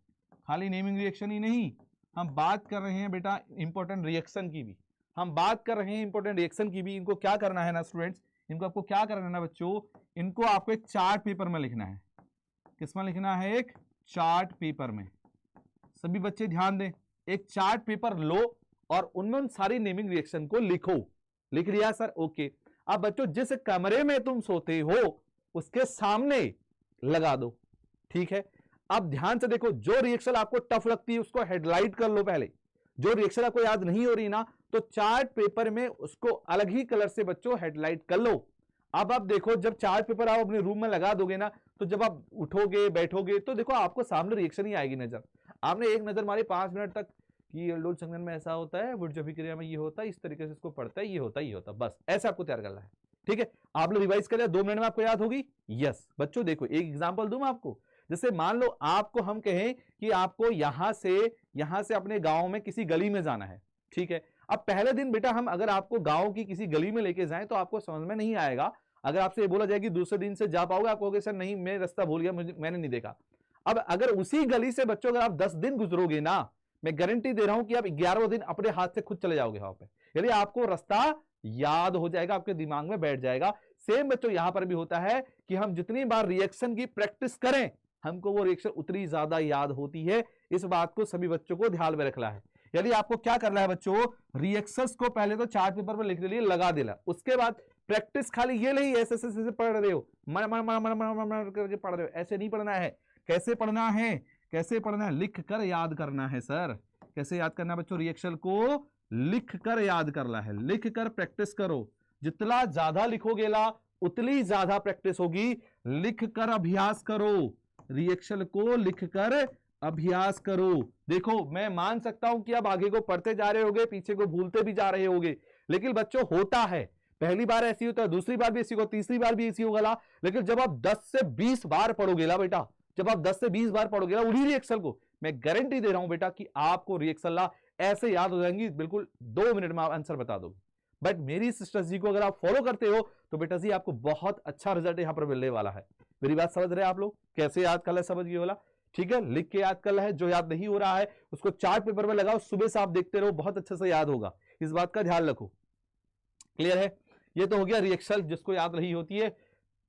खाली नेमिंग रिएक्शन ही नहीं, हम बात कर रहे हैं बेटा इंपॉर्टेंट रिएक्शन की भी, हम बात कर रहे हैं इंपॉर्टेंट रिएक्शन की भी। इनको क्या करना है ना स्टूडेंट्स, इनको आपको क्या करना है ना बच्चों, इनको आपको एक चार्ट पेपर में लिखना है। किसमें लिखना है? एक चार्ट पेपर में। सभी बच्चे ध्यान दें, एक चार्ट पेपर लो और उनमें उन सारी नेमिंग रिएक्शन को लिखो। लिख लिया सर? ओके। अब बच्चों जिस कमरे में तुम सोते हो उसके सामने लगा दो। ठीक है, अब ध्यान से देखो, जो रिएक्शन आपको टफ लगती है उसको हेडलाइट कर लो पहले। जो रिएक्शन आपको याद नहीं हो रही ना, तो चार्ट पेपर में उसको अलग ही कलर से बच्चों हेडलाइट कर लो। अब आप देखो, जब चार्ट पेपर आप अपने रूम में लगा दोगे ना, तो जब आप उठोगे बैठोगे तो देखो आपको सामने रिएक्शन ही आएगी नजर। आपने एक नजर मारी 5 मिनट तक कि एल्डोल संघनन में ऐसा होता है, वुडजा विक्रिया में ये होता है, इस तरीके से इसको पढ़ता है, ये होता है, ये होता है, बस ऐसे आपको तैयार करना है। ठीक है, आप लोग रिवाइज कर लिया, 2 मिनट में आपको याद होगी। यस बच्चों, देखो एक एग्जांपल दूं मैं आपको। जैसे मान लो आपको हम कहें कि आपको यहां से अपने गांव में किसी गली में जाना है। ठीक है, अब पहले दिन बेटा हम अगर आपको गांव की किसी गली में लेके जाएं तो आपको समझ में नहीं आएगा। अगर आपसे ये बोला जाए कि दूसरे दिन से जा पाओगे, आप कहोगे सर नहीं मैं रास्ता भूल गया, मैंने नहीं देखा। अब अगर उसी गली से बच्चों अगर आप 10 दिन गुजरोगे ना, मैं गारंटी दे रहा हूं कि आप 11वें दिन अपने हाथ से खुद चले जाओगे वहां पे, यानी आपको रास्ता याद हो जाएगा, आपके दिमाग में बैठ जाएगा। सेम बच्चों यहां पर भी होता है कि हम जितनी बार रिएक्शन की प्रैक्टिस करें, हमको वो रिएक्शन उतनी ज्यादा याद होती है। इस बात को सभी बच्चों को ध्यान में रखना है। यदि आपको क्या करना है बच्चों, रिएक्शंस को पहले तो चार्ट पेपर पर लिखने के लिए लगा देना, उसके बाद प्रैक्टिस खाली ये नहीं ऐसे ऐसे पढ़ रहे हो, मन मन मन मन मन मन करके पढ़ रहे हो, ऐसे नहीं पढ़ना है। कैसे पढ़ना है? कैसे पढ़ना है? लिख कर याद करना है सर। कैसे याद करना है बच्चों? रिएक्शन को लिख कर याद करना है, लिख कर प्रैक्टिस करो। जितना ज्यादा लिखोगे ला उतनी ज्यादा प्रैक्टिस होगी। लिख कर अभ्यास करो, रिएक्शन को लिख कर अभ्यास करो। देखो मैं मान सकता हूं कि आप आगे को पढ़ते जा रहे होगे, पीछे को भूलते भी जा रहे होगे, लेकिन बच्चों होता है, पहली बार ऐसी होता है, दूसरी बार भी ऐसी होगा, तीसरी बार भी ऐसी होगा। लेकिन जब आप 10 से 20 बार पढ़ोगे ला बेटा, जब आप 10 से 20 बार पढ़ोगे ना उन्हीं रिएक्शन को, मैं गारंटी दे रहा हूं बेटा कि आपको रिएक्शन ला ऐसे याद हो जाएंगी, बिल्कुल 2 मिनट में आप आंसर बता दोगे। बट मेरी सिस्टर जी को अगर आप फॉलो करते हो तो बेटा जी आपको बहुत अच्छा रिजल्ट यहां पर मिलने वाला है। मेरी बात समझ रहे हैं आप लोग? कैसे याद कर ले समझ गए वाला? ठीक है, लिख के याद कर ले, जो याद नहीं हो रहा है उसको चार्ट पेपर में लगाओ, सुबह से आप देखते रहो, बहुत अच्छे से याद होगा। इस बात का ध्यान रखो। क्लियर है? ये तो हो गया रिएक्शन जिसको याद नहीं होती है।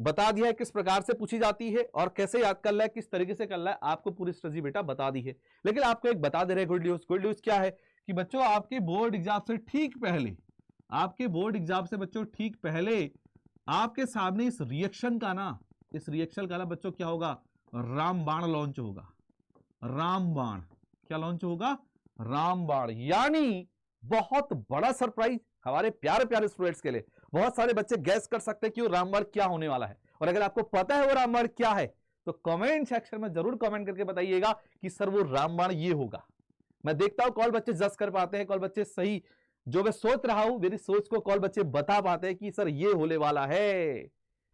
बता दिया है किस प्रकार से पूछी जाती है और कैसे याद कर रहा है, किस तरीके से कर रहा है, आपको पूरी स्ट्रेटजी बेटा बता दी है। लेकिन आपको एक बता दे रहे गुड न्यूज। गुड न्यूज क्या है कि बच्चों आपके बोर्ड एग्जाम से ठीक पहले, आपके बोर्ड एग्जाम से बच्चों ठीक पहले आपके सामने इस रिएक्शन का ना बच्चों क्या होगा, रामबाण लॉन्च होगा। रामबाण क्या लॉन्च होगा, रामबाण। यानी बहुत बड़ा सरप्राइज हमारे प्यारे प्यारे स्टूडेंट्स के लिए। बहुत सारे बच्चे गैस कर सकते हैं कि वो रामबाण क्या होने वाला है, और अगर आपको पता है वो रामबाण क्या है तो कमेंट सेक्शन में जरूर कमेंट करके बताइएगा कि सर वो रामबाण ये होगा। मैं देखता हूं कॉल बच्चे जज कर पाते हैं, कॉल बच्चे सही जो मैं सोच रहा हूं मेरी सोच को कॉल बच्चे बता पाते हैं कि सर ये होने वाला है।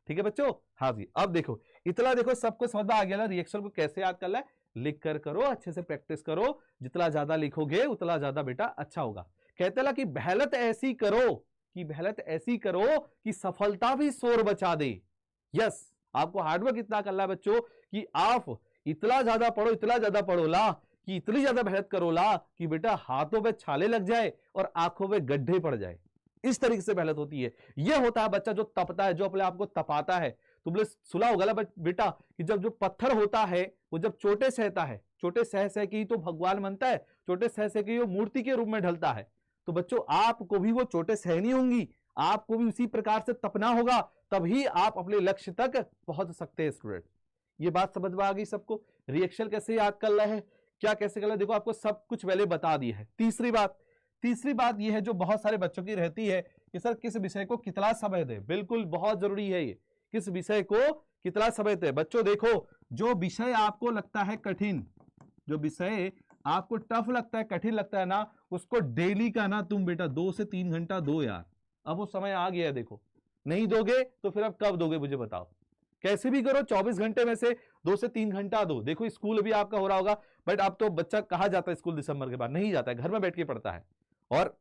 ठीक है बच्चों, हाँ जी। अब देखो इतना, देखो सबको समझ में आ गया ना रिएक्शन को कैसे याद करना है। लिख कर करो, अच्छे से प्रैक्टिस करो, जितना ज्यादा लिखोगे उतना ज्यादा बेटा अच्छा होगा। कहते ना कि मेहनत ऐसी करो कि सफलता भी शोर बचा दे। यस, आपको हार्डवर्क इतना करना है बच्चों कि आप इतना ज्यादा पढ़ो ला कि इतनी ज्यादा मेहनत करो ला कि बेटा हाथों पे छाले लग जाए और आंखों पे गड्ढे पड़ जाए। इस तरीके से मेहनत होती है। यह होता है बच्चा जो तपता है, जो अपने आप को तपाता है। तुमने सुना होगा ना बेटा कि जब जो पत्थर होता है वो जब चोटे सहता है, चोटे सह के ही तो भगवान बनता है, चोटे सह के ही वो मूर्ति के रूप में ढलता है। तो बच्चों आपको भी वो चोटें सहनी होंगी, आपको भी उसी प्रकार से तपना होगा, तभी आप अपने लक्ष्य तक पहुंच सकते हैं स्टूडेंट। ये बात समझ में आ गई सबको। रिएक्शन कैसे याद कर रहे हैं, क्या कैसे कर रहे हैं, देखो आपको सब कुछ पहले बता दिया है। तीसरी बात यह है जो बहुत सारे बच्चों की रहती है कि सर किस विषय को कितना समय दे। बिल्कुल बहुत जरूरी है ये, किस विषय को कितना समय दे। बच्चों देखो जो विषय आपको लगता है कठिन, जो विषय आपको टफ लगता है, कठिन लगता है ना, उसको डेली का ना तुम बेटा 2 से 3 घंटा दो यार। अब वो समय आ गया है, देखो नहीं दोगे तो फिर अब कब दोगे मुझे बताओ। कैसे भी करो 24 घंटे में से 2 से 3 घंटा दो। देखो स्कूल भी आपका हो रहा होगा, बट अब तो बच्चा कहा जाता है स्कूल दिसंबर के बाद, नहीं जाता है, घर में बैठ के पढ़ता है। और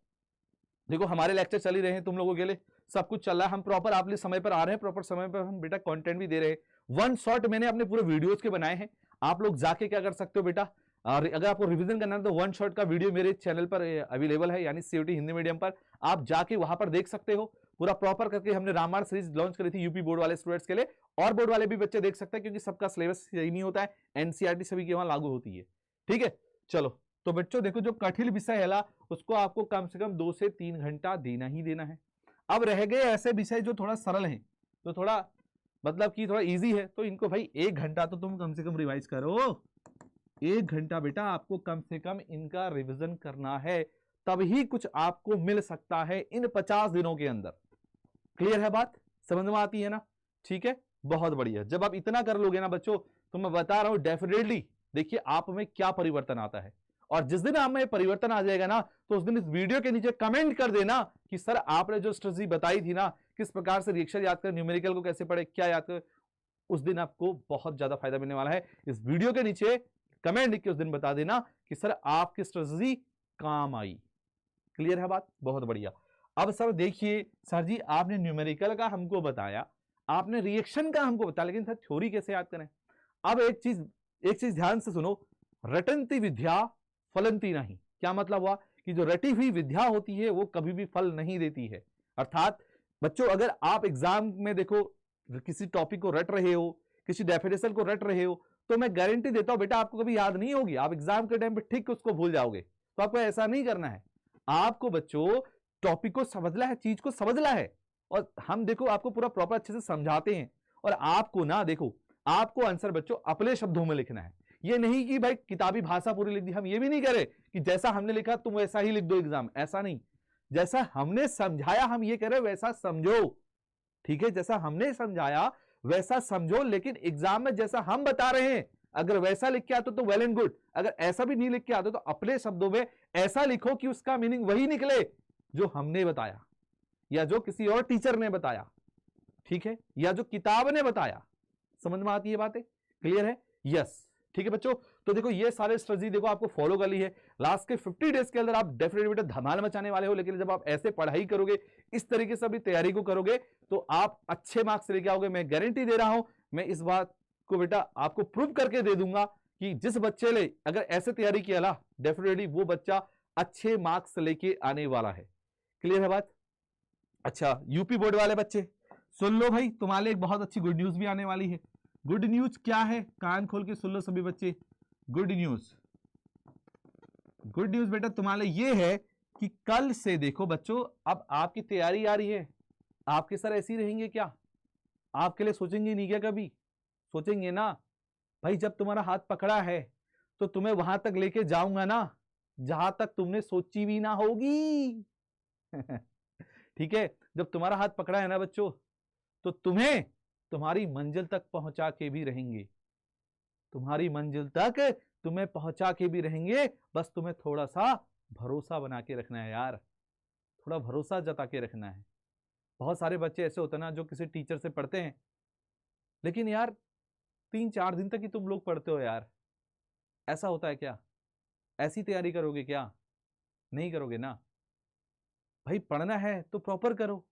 देखो हमारे लेक्चर चल ही रहे हैं, तुम लोगों के लिए सब कुछ चल रहा है, हम प्रॉपर आप लिए समय पर आ रहे हैं, प्रॉपर समय पर हम बेटा कंटेंट भी दे रहे हैं। वन शॉट मैंने अपने पूरे वीडियोस के बनाए हैं, आप लोग जाके क्या कर सकते हो बेटा, और अगर आपको रिवीजन करना है तो वन शॉट का वीडियो मेरे चैनल पर अवेलेबल है, यानी सीयूटी हिंदी मीडियम पर, आप जाके वहां पर देख सकते हो पूरा प्रॉपर करके। हमने रामायण सीरीज लॉन्च करी थी यूपी बोर्ड वाले स्टूडेंट्स के लिए, और बोर्ड वाले भी बच्चे देख सकते हैं क्योंकि सबका सिलेबस यही नहीं होता है, एनसीईआरटी सभी के वहां लागू होती है। ठीक है, चलो तो बच्चों देखो जो कठिन विषय है उसको आपको कम से कम 2 से 3 घंटा देना ही देना है। अब रह गए ऐसे विषय जो थोड़ा सरल है, तो थोड़ा मतलब कि थोड़ा इजी है, तो इनको भाई 1 घंटा तो तुम कम से कम रिवाइज करो। 1 घंटा बेटा आपको कम से कम इनका रिवीजन करना है, तभी कुछ आपको मिल सकता है इन 50 दिनों के अंदर। क्लियर है बात, समझ में आती है ना? ठीक है, बहुत बढ़िया। जब आप इतना कर लोगे ना बच्चों, तो मैं बता रहा हूं डेफिनेटली देखिए आप में क्या परिवर्तन आता है। और जिस दिन आप में परिवर्तन आ जाएगा ना, तो उस दिन इस वीडियो के नीचे कमेंट कर देना कि सर आपने जो स्ट्रेटजी बताई थी ना, किस प्रकार से रिएक्शन याद करें, न्यूमेरिकल को कैसे पढ़े, क्या याद करें, उस दिन आपको बहुत ज्यादा फायदा मिलने वाला है। इस वीडियो के नीचे कमेंट लिख के उस दिन बता देना कि सर आपकी स्ट्रेटजी काम आई। क्लियर है बात, बहुत बढ़िया। अब सर देखिए सर जी आपने न्यूमेरिकल का हमको बताया, आपने रिएक्शन का हमको बताया, लेकिन सर थ्योरी कैसे याद करें। अब एक चीज ध्यान से सुनो, रटंती विद्या फलंती नहीं। क्या मतलब हुआ कि जो रटी हुई विद्या होती है वो कभी भी फल नहीं देती है। अर्थात बच्चों अगर आप एग्जाम में देखो किसी टॉपिक को रट रहे हो, किसी डेफिनेशन को रट रहे हो, तो मैं गारंटी देता हूं बेटा आपको कभी याद नहीं होगी, आप एग्जाम के टाइम पे ठीक उसको भूल जाओगे। तो आपको ऐसा नहीं करना है, आपको बच्चों टॉपिक को समझना है, चीज को समझना है, और हम देखो आपको पूरा प्रॉपर अच्छे से समझाते हैं। और आपको ना देखो आपको आंसर बच्चों अपने शब्दों में लिखना है, ये नहीं कि भाई किताबी भाषा पूरी लिख दी। हम ये भी नहीं कह रहे कि जैसा हमने लिखा तुम वैसा ही लिख दो एग्जाम, ऐसा नहीं। जैसा हमने समझाया हम ये कह रहे वैसा समझो, ठीक है, जैसा हमने समझाया वैसा समझो, लेकिन एग्जाम में जैसा हम बता रहे हैं अगर वैसा लिख के आते तो वेल एंड गुड, अगर ऐसा भी नहीं लिख के आते तो अपने शब्दों में ऐसा लिखो कि उसका मीनिंग वही निकले जो हमने बताया या जो किसी और टीचर ने बताया, ठीक है, या जो किताब ने बताया। समझ में आती है बातें, क्लियर है? यस, ठीक है बच्चों। तो देखो ये सारे स्ट्रेटजी देखो आपको फॉलो कर ली है, लास्ट के 50 डेज के अंदर आप डेफिनेटली बेटा धमाल मचाने वाले हो। लेकिन जब आप ऐसे पढ़ाई करोगे, इस तरीके से अपनी तैयारी को करोगे, तो आप अच्छे मार्क्स लेके आओगे, मैं गारंटी दे रहा हूं। मैं इस बात को बेटा आपको प्रूव करके दे दूंगा कि जिस बच्चे ने अगर ऐसे तैयारी किया ना, डेफिनेटली वो बच्चा अच्छे मार्क्स लेके आने वाला है। क्लियर है बात? अच्छा, यूपी बोर्ड वाले बच्चे सुन लो भाई, तुम्हारे लिए एक बहुत अच्छी गुड न्यूज भी आने वाली है। गुड न्यूज क्या है, कान खोल के सुन लो सभी बच्चे। गुड न्यूज, गुड न्यूज बेटा तुम्हारे लिए ये है कि कल से देखो बच्चों, अब आपकी तैयारी आ रही है। आपके सर ऐसे ही रहेंगे क्या? आपके लिए सोचेंगे नहीं क्या? कभी सोचेंगे ना भाई, जब तुम्हारा हाथ पकड़ा है तो तुम्हें वहां तक लेके जाऊंगा ना जहां तक तुमने सोची भी ना होगी। ठीक है, जब तुम्हारा हाथ पकड़ा है ना बच्चों, तो तुम्हें तुम्हारी मंजिल तक पहुंचा के भी रहेंगे। तुम्हारी मंजिल तक तुम्हें पहुंचा के भी रहेंगे। बस तुम्हें थोड़ा सा भरोसा बना के रखना है यार, थोड़ा भरोसा जता के रखना है। बहुत सारे बच्चे ऐसे होते हैं ना जो किसी टीचर से पढ़ते हैं, लेकिन यार 3-4 दिन तक ही तुम लोग पढ़ते हो यार। ऐसा होता है क्या? ऐसी तैयारी करोगे क्या? नहीं करोगे ना भाई। पढ़ना है तो प्रॉपर करो।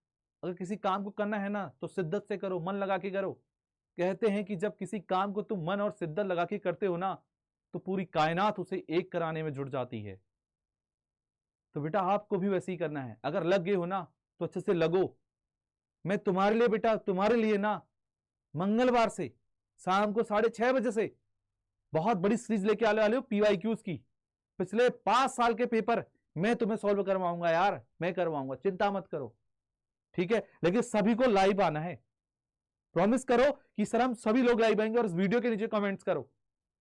अगर किसी काम को करना है ना तो शिद्दत से करो, मन लगा के करो। कहते हैं कि जब किसी काम को तुम मन और शिद्दत लगा के करते हो ना, तो पूरी कायनात उसे एक कराने में जुट जाती है। तो बेटा आपको भी वैसे ही करना है। अगर लग गए हो ना तो अच्छे से लगो। मैं तुम्हारे लिए बेटा, तुम्हारे लिए ना मंगलवार से शाम को 6:30 बजे से बहुत बड़ी सीरीज लेके आने वाले हो PYQs की। पिछले 5 साल के पेपर मैं तुम्हें सॉल्व करवाऊंगा यार, मैं करवाऊंगा, चिंता मत करो। ठीक है, लेकिन सभी को लाइव आना है। प्रॉमिस करो कि सर हम सभी लोग लाइव आएंगे, और इस वीडियो के नीचे कमेंट्स करो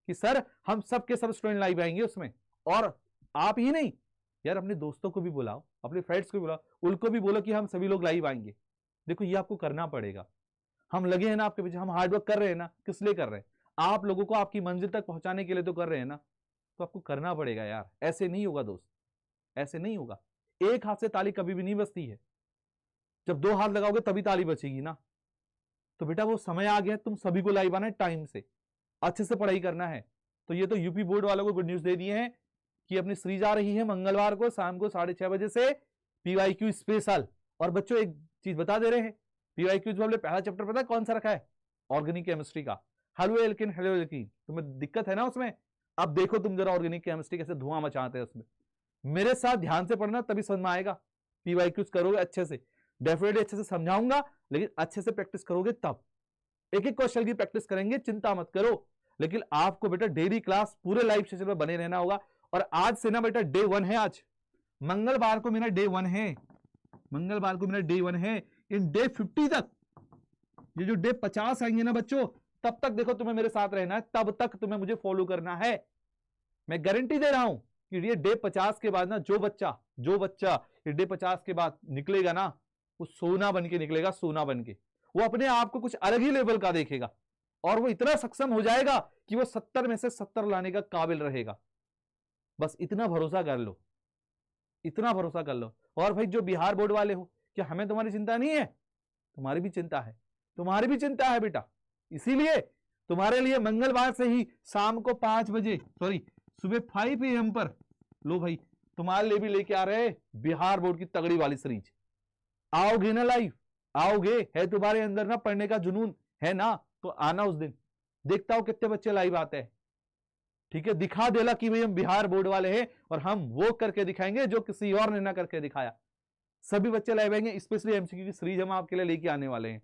कि सर हम सब के सब स्टूडेंट लाइव आएंगे उसमें। और आप ही नहीं यार, अपने दोस्तों को भी बुलाओ, अपने फ्रेंड्स को भी बुलाओ, उनको भी बोलो कि हम सभी लोग लाइव आएंगे। देखो ये आपको करना पड़ेगा। हम लगे हैं ना आपके पीछे, हम हार्डवर्क कर रहे हैं ना, किस लिए कर रहे हैं? आप लोगों को आपकी मंजिल तक पहुंचाने के लिए तो कर रहे हैं ना, तो आपको करना पड़ेगा यार। ऐसे नहीं होगा दोस्त, ऐसे नहीं होगा। एक हाथ से ताली कभी भी नहीं बजती है, जब 2 हाथ लगाओगे तभी ताली बचेगी ना। तो बेटा वो समय आ गया, तुम सभी को लाइव आना है, टाइम से अच्छे से पढ़ाई करना है। तो ये तो यूपी बोर्ड वालों को गुड न्यूज दे दिए हैं कि अपनी सीरीज आ रही है मंगलवार को शाम को 6:30 बजे से, PYQ स्पेशल। और बच्चों एक चीज बता दे रहे हैं, PYQ में हमने पहला चैप्टर पता है कौन सा रखा है? ऑर्गेनिक केमिस्ट्री का। Hello alkene, hello alkene. तुम्हें दिक्कत है ना उसमें? अब देखो तुम जरा ऑर्गेनिक केमिस्ट्री कैसे धुआं मचाते हैं उसमें। मेरे साथ ध्यान से पढ़ना, तभी समझ में आएगा। PYQs करोगे अच्छे से, डेफिनेटली अच्छे से समझाऊंगा, लेकिन अच्छे से प्रैक्टिस करोगे तब। एक एक क्वेश्चन की प्रैक्टिस करेंगे, चिंता मत करो। लेकिन आपको बेटा डेली क्लास पूरे लाइव सेशन में बने रहना होगा। और आज से ना बेटा डे 1 है, आज मंगलवार को मेरा डे 1 है, मंगलवार को मेरा डे 1 है। इन डे 50 तक, ये जो डे 50 आएंगे ना बच्चों, तब तक देखो तुम्हें मेरे साथ रहना है, तब तक तुम्हें मुझे फॉलो करना है। मैं गारंटी दे रहा हूं कि ये डे 50 के बाद ना जो बच्चा ये डे 50 के बाद निकलेगा ना, वो सोना बन के निकलेगा, सोना बन के। वो अपने आप को कुछ अलग ही लेवल का देखेगा, और वो इतना सक्षम हो जाएगा कि वो 70 में से 70 लाने का काबिल रहेगा। बस इतना भरोसा कर लो, इतना भरोसा कर लो। और भाई जो बिहार बोर्ड वाले हो, क्या हमें तुम्हारी चिंता नहीं है? तुम्हारी भी चिंता है, तुम्हारी भी चिंता है बेटा। इसीलिए तुम्हारे लिए मंगलवार से ही शाम को 5 बजे, सॉरी सुबह 5 AM पर, लो भाई तुम्हारे लिए भी लेके आ रहे हैं बिहार बोर्ड की तगड़ी वाली सीरीज। आओगे ना लाइव? आओगे? है तुम्हारे अंदर ना पढ़ने का जुनून है ना, तो आना उस दिन। देखता हूं कितने बच्चे लाइव आते हैं। ठीक है, दिखा देला कि भाई हम बिहार बोर्ड वाले हैं, और हम वो करके दिखाएंगे जो किसी और ने ना करके दिखाया। सभी बच्चे लाइव आएंगे, स्पेशली MCQ की सीरीज हम आपके लिए लेके आने वाले हैं।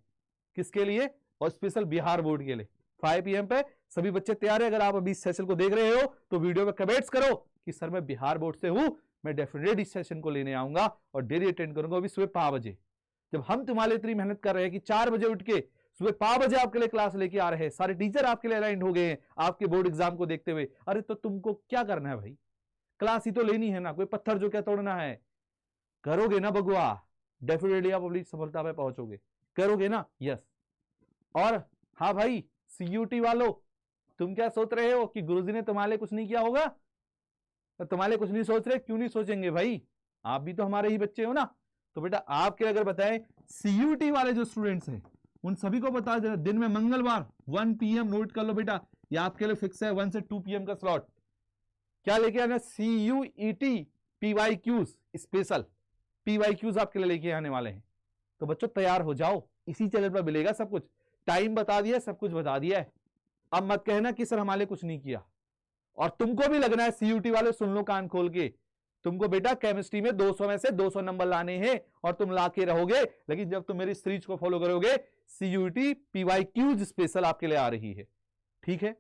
किसके लिए? और स्पेशल बिहार बोर्ड के लिए 5 PM पे सभी बच्चे तैयार है। अगर आप अभी इस सेशन को देख रहे हो तो वीडियो में कमेंट्स करो कि सर मैं बिहार बोर्ड से हूं, मैं डेफिनेटली इस सेशन को लेने आऊंगा और डेली अटेंड करूंगा, अभी सुबह 5 बजे। जब हम तुम्हारे लिए इतनी मेहनत कर रहे हैं कि 4 बजे उठ के सुबह 5 बजे आपके लिए क्लास लेके आ रहे हैं, सारे टीचर आपके लिए अलाइंड हो गए हैं आपके बोर्ड एग्जाम को देखते हुए। अरे तो तुमको क्या करना है भाई? क्लास ही तो लेनी है ना, कोई पत्थर जो क्या तोड़ना है। करोगे ना बगुआ, डेफिनेटली आप अपनी सफलता पे पहुंचोगे। करोगे ना? यस। और हाँ भाई CUT वालों, तुम क्या सोच रहे हो कि गुरुजी ने तुम्हारे लिए कुछ नहीं किया होगा? तो तुम्हारे लिए कुछ नहीं सोच रहे, क्यों नहीं सोचेंगे भाई? आप भी तो हमारे ही बच्चे हो ना। तो बेटा आपके अगर बताएं, CUT वाले जो स्टूडेंट्स हैं उन सभी को बता देना, दिन में मंगलवार 1 PM नोट कर लो बेटा, ये आपके लिए फिक्स है, 1 से 2 PM का स्लॉट। क्या लेके आना? CUET PYQs स्पेशल, PYQs आपके लिए लेके आने वाले हैं। तो बच्चों तैयार हो जाओ, इसी चैनल पर मिलेगा सब कुछ। टाइम बता दिया, सब कुछ बता दिया है। अब मत कहना कि सर हमारे कुछ नहीं किया। और तुमको भी लगना है CUT वाले, सुन लो कान खोल के, तुमको बेटा केमिस्ट्री में 200 में से 200 नंबर लाने हैं और तुम ला के रहोगे, लेकिन जब तुम मेरी सीरीज को फॉलो करोगे CUET PYQs स्पेशल आपके लिए आ रही है। ठीक है,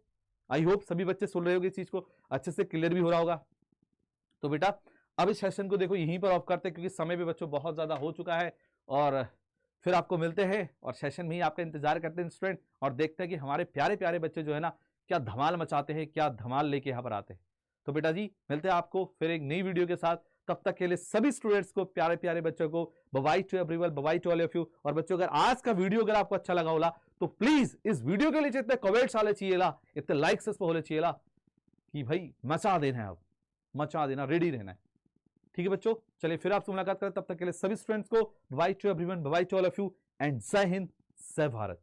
आई होप सभी बच्चे सुन रहे होगे, इस चीज को अच्छे से क्लियर भी हो रहा होगा। तो बेटा अब इस सेशन को देखो यहीं पर ऑफ करते हैं, क्योंकि समय भी बच्चों बहुत ज्यादा हो चुका है, और फिर आपको मिलते हैं और सेशन में ही आपका इंतजार करते हैं स्टूडेंट, और देखते हैं कि हमारे प्यारे प्यारे बच्चे जो है ना क्या धमाल मचाते हैं, क्या धमाल लेके यहाँ पर आते हैं। तो बेटा जी मिलते हैं आपको फिर एक नई वीडियो के साथ, तब तक के लिए सभी स्टूडेंट्स को, प्यारे प्यारे बच्चों को, by two everyone, by two all of you. और बच्चों अगर आज का वीडियो अगर आपको अच्छा लगा होला तो प्लीज इस वीडियो के लिए जितने कमेंट्स आने चाहिए, इतने लाइक्स इस पर होने चाहिए कि भाई मचा देना है, अब मचा देना, रेडी रहना है। ठीक है बच्चों, चलिए फिर आपसे मुलाकात करें, तब तक के लिए सभी स्टूडेंट्स को by two everyone, by two all of you, and जय हिंद, जय भारत।